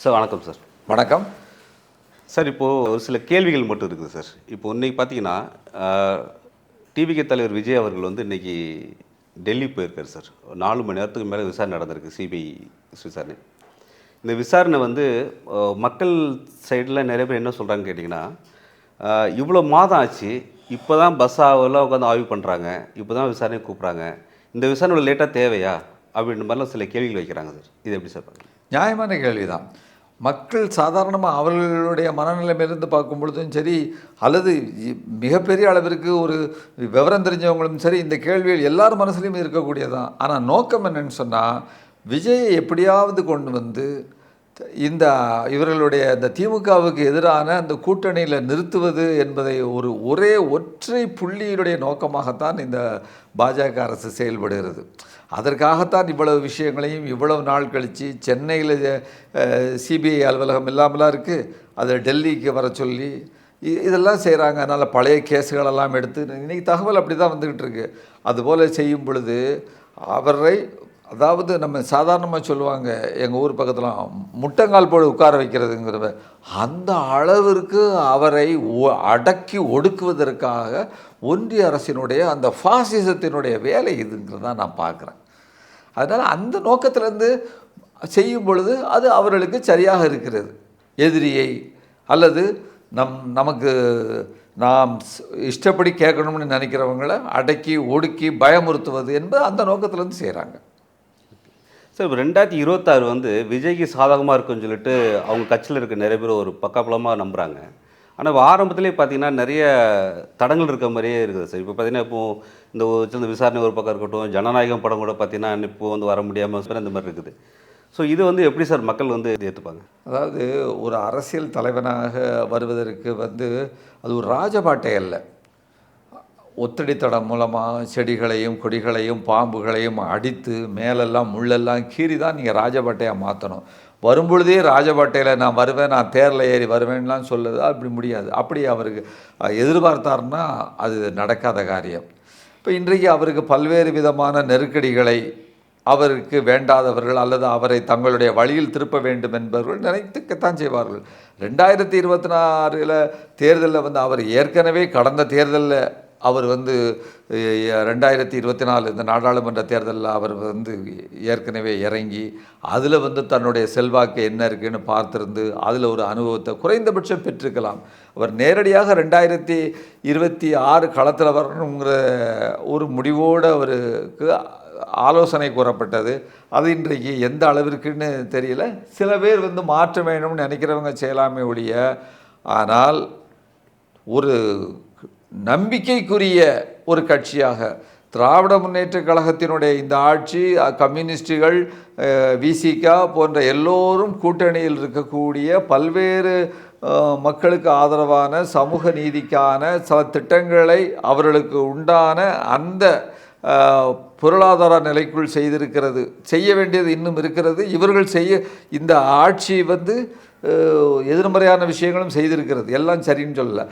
Sir வணக்கம் sir. வணக்கம் sir, இப்போது ஒரு சில கேள்விகள் மட்டும் இருக்குது சார். இப்போ இன்றைக்கி பார்த்தீங்கன்னா, டிவிகே தலைவர் விஜய் அவர்கள் வந்து இன்றைக்கி டெல்லி போயிருக்கார் சார். 4 மணி நேரத்துக்கு மேலே விசாரணை நடந்திருக்கு, சிபிஐ விசாரணை. இந்த விசாரணை வந்து மக்கள் சைடில் நிறைய பேர் என்ன சொல்கிறாங்கன்னு கேட்டிங்கன்னா, இவ்வளோ மாதம் ஆச்சு, இப்போ தான் பஸ்ஸாவெல்லாம் உட்காந்து ஆய்வு பண்ணுறாங்க, இப்போ தான் விசாரணை கூப்பிட்றாங்க, இந்த விசாரணை லேட்டாக தேவையா அப்படின்ற மாதிரிலாம் சில கேள்விகள் வைக்கிறாங்க சார். இது எப்படி சார் பார்க்குறீங்க? நியாயமான கேள்வி தான். மக்கள் சாதாரணமாக அவர்களுடைய மனநிலைமையிலிருந்து பார்க்கும் பொழுதும் சரி, அல்லது மிகப்பெரிய அளவிற்கு ஒரு விவரம் தெரிஞ்சவங்களும் சரி, இந்த கேள்விகள் எல்லார் மனசுலையும் இருக்கக்கூடியதான். ஆனால் நோக்கம் என்னன்னு சொன்னால், விஜயை எப்படியாவது கொண்டு வந்து இவர்களுடைய இந்த திமுகவுக்கு எதிரான அந்த கூட்டணியில் நிறுத்துவது என்பதை ஒரே ஒற்றை புள்ளியுடைய நோக்கமாகத்தான் இந்த பாஜக அரசு செயல்படுகிறது. அதற்காகத்தான் இவ்வளவு விஷயங்களையும் இவ்வளவு நாள் கழித்து சென்னையில் சிபிஐ அலுவலகம் இல்லாமலாம் இருக்குது, அதை டெல்லிக்கு வர சொல்லி இதெல்லாம் செய்கிறாங்க. அதனால் பழைய கேஸுகளெல்லாம் எடுத்து இன்றைக்கி தகவல் அப்படி தான் வந்துக்கிட்டு இருக்கு. அதுபோல் செய்யும் பொழுது அவரை, அதாவது நம்ம சாதாரணமாக சொல்லுவாங்க எங்கள் ஊர் பக்கத்தில் முட்டங்கால் போடு உட்கார வைக்கிறதுங்கிறத, அந்த அளவிற்கு அவரை அடக்கி ஒடுக்குவதற்காக ஒன்றிய அரசினுடைய அந்த ஃபாசிசத்தினுடைய வேலை இதுங்கிறதான் நான் பார்க்குறேன். அதனால் அந்த நோக்கத்திலேருந்து செய்யும் பொழுது அது அவர்களுக்கு சரியாக இருக்கிறது. எதிரியை அல்லது நமக்கு நாம் இஷ்டப்படி கேட்கணும்னு நினைக்கிறவங்களை அடக்கி ஒடுக்கி பயமுறுத்துவது என்பது அந்த நோக்கத்திலேருந்து செய்கிறாங்க. சார், இப்போ 2026 வந்து விஜய்க்கு சாதகமாக இருக்குன்னு சொல்லிட்டு அவங்க கட்சியில் இருக்க நிறைய பேர் ஒரு பக்கபலமாக நம்புகிறாங்க. ஆனால் இப்போ ஆரம்பத்திலே பார்த்தீங்கன்னா நிறைய தடங்கள் இருக்க மாதிரியே இருக்குது சார். இப்போ பார்த்தீங்கன்னா இப்போது இந்த விசாரணை ஒரு பக்கம் இருக்கட்டும், ஜனநாயகம் படம் கூட பார்த்தீங்கன்னா இப்போ வந்து வர முடியாமல் இந்த மாதிரி இருக்குது. ஸோ இது வந்து எப்படி சார் மக்கள் வந்து ஏற்றுப்பாங்க? அதாவது ஒரு அரசியல் தலைவனாக வருவதற்கு அது ஒரு ராஜபாட்டை அல்ல. ஒத்தடித்தடம் மூலமாக செடிகளையும் கொடிகளையும் பாம்புகளையும் அடித்து மேலெல்லாம் முள்ளெல்லாம் கீறி தான் நீங்கள் ராஜபாட்டையாக மாற்றணும். வரும்பொழுதே ராஜபாட்டையில் நான் வருவேன், நான் தேரில் ஏறி வருவேன்லாம் சொல்லுது அப்படி முடியாது. அப்படி அவருக்கு எதிர்பார்த்தார்னா அது நடக்காத காரியம். இப்போ இன்றைக்கு அவருக்கு பல்வேறு விதமான நெருக்கடிகளை அவருக்கு வேண்டாதவர்கள் அல்லது அவரை தங்களுடைய வழியில் திருப்ப வேண்டும் என்பவர்கள் நினைத்துக்கத்தான் செய்வார்கள். 2024 தேர்தலில் அவர் ஏற்கனவே கடந்த தேர்தலில் அவர் 2024 இந்த நாடாளுமன்ற தேர்தலில் அவர் ஏற்கனவே இறங்கி அதில் தன்னுடைய செல்வாக்கு என்ன இருக்குன்னு பார்த்துருந்து அதில் ஒரு அனுபவத்தை குறைந்தபட்சம் பெற்றிருக்கலாம். அவர் நேரடியாக 2026 களத்தில் வரணுங்கிற ஒரு முடிவோடு அவருக்கு ஆலோசனை கூறப்பட்டது. அது இன்றைக்கு எந்த அளவிற்குன்னு தெரியல. சில பேர் மாற்ற வேணும்னு நினைக்கிறவங்க செய்யலாமே ஒழிய, ஆனால் ஒரு நம்பிக்கைக்குரிய ஒரு கட்சியாக திராவிட முன்னேற்ற கழகத்தினுடைய இந்த ஆட்சி, கம்யூனிஸ்டுகள், விசிகா போன்ற எல்லோரும் கூட்டணியில் இருக்கக்கூடிய பல்வேறு மக்களுக்கு ஆதரவான சமூக நீதிக்கான சில திட்டங்களை அவர்களுக்கு உண்டான அந்த பொருளாதார நிலைக்குள் செய்திருக்கிறது. செய்ய வேண்டியது இன்னும் இருக்கிறது. இவர்கள் இந்த ஆட்சி எதிர்மறையான விஷயங்களும் செய்திருக்கிறது. எல்லாம் சரின்னு சொல்லலை,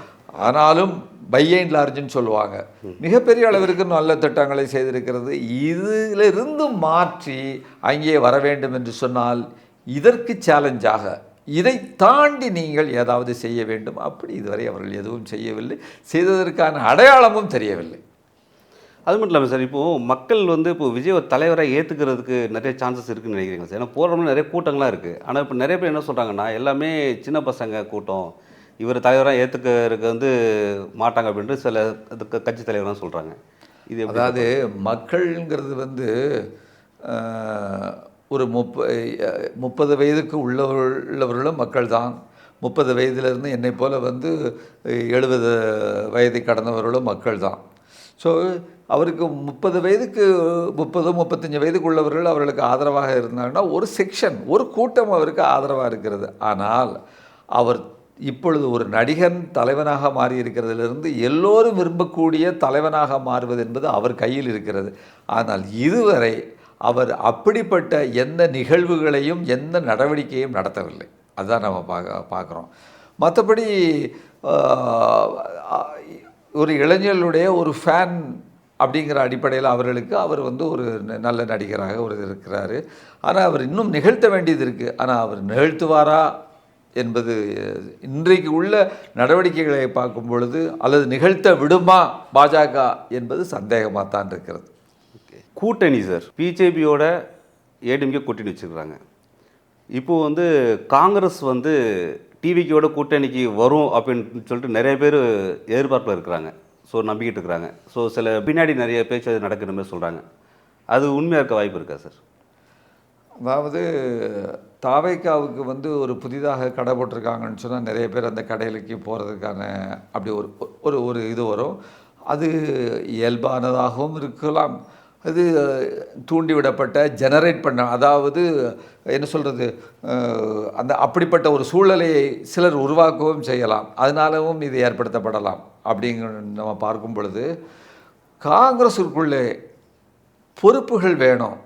ஆனாலும் பை அண்ட் லார்ஜ்னு சொல்லுவாங்க, மிகப்பெரிய அளவிற்கு நல்ல திட்டங்களை செய்திருக்கிறது. இதிலிருந்து மாற்றி அங்கே வர வேண்டும் என்று சொன்னால் இதற்கு சேலஞ்சாக இதை தாண்டி நீங்கள் ஏதாவது செய்ய வேண்டும். அப்படி இதுவரை அவர்கள் எதுவும் செய்யவில்லை, செய்ததற்கான அடையாளமும் தெரியவில்லை. அது மட்டும் இல்லாமல் சார், இப்போது மக்கள் இப்போ விஜய் ஒரு தலைவராக ஏற்றுக்கிறதுக்கு நிறைய சான்சஸ் இருக்குதுன்னு நினைக்கிறீங்க சார்? ஏன்னா போகிறவங்க நிறைய கூட்டங்கள்லாம் இருக்குது. ஆனால் இப்போ நிறைய பேர் என்ன சொல்கிறாங்கன்னா, எல்லாமே சின்ன பசங்க கூட்டம், இவர் தலைவராக ஏற்றுக்கிறதுக்கு மாட்டாங்க அப்படின்ட்டு சில கட்சி தலைவர்லாம் சொல்கிறாங்க. இது அதாவது மக்கள்ங்கிறது ஒரு 30 வயதுக்கு உள்ளவர்களும் மக்கள் தான். 30 வயதிலிருந்து என்னை போல் 70 வயதை கடந்தவர்களும் மக்கள் தான். ஸோ அவருக்கு 30 வயதுக்கு 35 வயதுக்கு உள்ளவர்கள் அவர்களுக்கு ஆதரவாக இருந்தாங்கன்னா ஒரு செக்ஷன், ஒரு கூட்டம் அவருக்கு ஆதரவாக இருக்கிறது. ஆனால் அவர் இப்பொழுது ஒரு நடிகன் தலைவனாக மாறி இருக்கிறதிலிருந்து எல்லோரும் விரும்பக்கூடிய தலைவனாக மாறுவது என்பது அவர் கையில் இருக்கிறது. ஆனால் இதுவரை அவர் அப்படிப்பட்ட எந்த நிகழ்வுகளையும் எந்த நடவடிக்கையும் நடத்தவில்லை. அதுதான் நம்ம பார்க்குறோம். மற்றபடி ஒரு இளைஞர்களுடைய ஒரு ஃபேன் அப்படிங்கிற அடிப்படையில் அவர்களுக்கு அவர் வந்து ஒரு நல்ல நடிகராக ஒரு இருக்கிறார். ஆனால் அவர் இன்னும் நிகழ்த்த வேண்டியது இருக்குது. ஆனால் அவர் நிகழ்த்துவாரா என்பது இன்றைக்கு உள்ள நடவடிக்கைகளை பார்க்கும் பொழுது, அல்லது நிகழ்த்த விடுமா பாஜக என்பது சந்தேகமாக தான் இருக்கிறது. கூட்டணி சார், பிஜேபியோட ஏடிஎம்கே கூட்டணி வச்சுருக்காங்க. இப்போது வந்து காங்கிரஸ் வந்து டிவிக்கோட கூட்டணிக்கு வரும் அப்படின்னு சொல்லிட்டு நிறைய பேர் எதிர்பார்ப்பில் இருக்கிறாங்க. ஸோ நம்பிக்கிட்டு இருக்கிறாங்க. ஸோ சில பின்னாடி நிறைய பேச்சு நடக்கிற மாதிரி சொல்கிறாங்க. அது உண்மையாக இருக்க வாய்ப்பு இருக்கா சார்? அதாவது தாவேக்காவுக்கு வந்து ஒரு புதிதாக கடை போட்டிருக்காங்கன்னு சொன்னால் நிறைய பேர் அந்த கடையிலுக்கு போகிறதுக்கான அப்படி ஒரு ஒரு ஒரு இது வரும். அது இயல்பானதாகவும் இருக்கலாம். அது தூண்டிவிடப்பட்ட ஜெனரேட் பண்ண, அதாவது என்ன சொல்கிறது, அந்த அப்படிப்பட்ட ஒரு சூழ்நிலையை சிலர் உருவாக்கவும் செய்யலாம். அதனாலவும் இது ஏற்படுத்தப்படலாம். அப்படிங்கிற நம்ம பார்க்கும் பொழுது காங்கிரஸுக்குள்ளே பொறுப்புகள் வேணும்.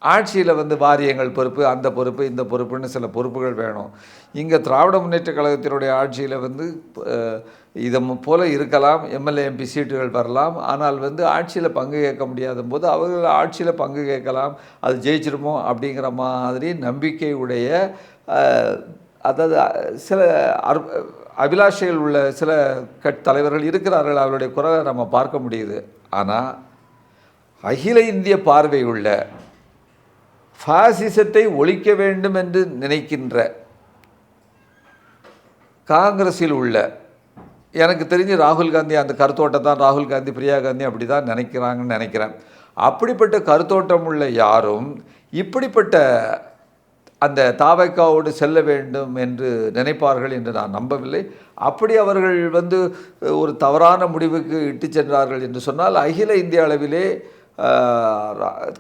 ஆட்சியில் வந்து வாரியங்கள் பொறுப்பு, அந்த பொறுப்பு, இந்த பொறுப்புன்னு சில பொறுப்புகள் வேணும். இங்கே திராவிட முன்னேற்ற கழகத்தினுடைய ஆட்சியில் வந்து இதை போல் இருக்கலாம், எம்எல்ஏ எம்பி சீட்டுகள் வரலாம். ஆனால் வந்து ஆட்சியில் பங்கு கேட்க முடியாத போது அவர்கள் ஆட்சியில் பங்கு கேட்கலாம், அது ஜெயிச்சிருமோ அப்படிங்கிற மாதிரி நம்பிக்கையுடைய, அதாவது சில அபிலாஷைகள் உள்ள சில தலைவர்கள் இருக்கிறார்கள். அவருடைய குரலை நம்ம பார்க்க முடியுது. ஆனால் அகில இந்திய பார்வையுள்ள, பாசிசத்தை ஒழிக்க வேண்டும் என்று நினைக்கின்ற காங்கிரஸில் உள்ள, எனக்கு தெரிஞ்சு ராகுல் காந்தி அந்த கருத்தோட்டம் தான், ராகுல் காந்தி பிரியா காந்தி அப்படி தான் நினைக்கிறாங்கன்னு நினைக்கிறேன். அப்படிப்பட்ட கருத்தோட்டம் உள்ள யாரும் இப்படிப்பட்ட அந்த தாவேக்காவோடு செல்ல வேண்டும் என்று நினைப்பார்கள் என்று நான் நம்பவில்லை. அப்படி அவர்கள் வந்து ஒரு தவறான முடிவுக்கு இட்டு சென்றார்கள் என்று சொன்னால் அகில இந்திய அளவிலே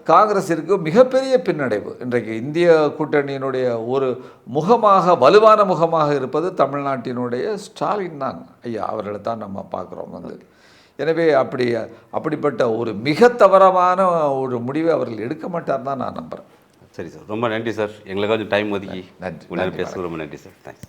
காங்கிரஸிற்கு மிகப்பெரிய பின்னடைவு. இன்றைக்கு இந்திய கூட்டணியினுடைய ஒரு முகமாக, வலுவான முகமாக இருப்பது தமிழ்நாட்டினுடைய ஸ்டாலின் தான். ஐயா அவர்களை தான் நம்ம பார்க்குறோம் வந்து. எனவே அப்படிப்பட்ட ஒரு மிக தவறான ஒரு முடிவை அவர்கள் எடுக்க மாட்டார் தான் நான் நம்புகிறேன். சரி சார், ரொம்ப நன்றி சார். எங்களுக்கு கொஞ்சம் டைம் ஒதுக்கி நன்றி பேசுகிறது ரொம்ப நன்றி சார். தேங்க்ஸ்.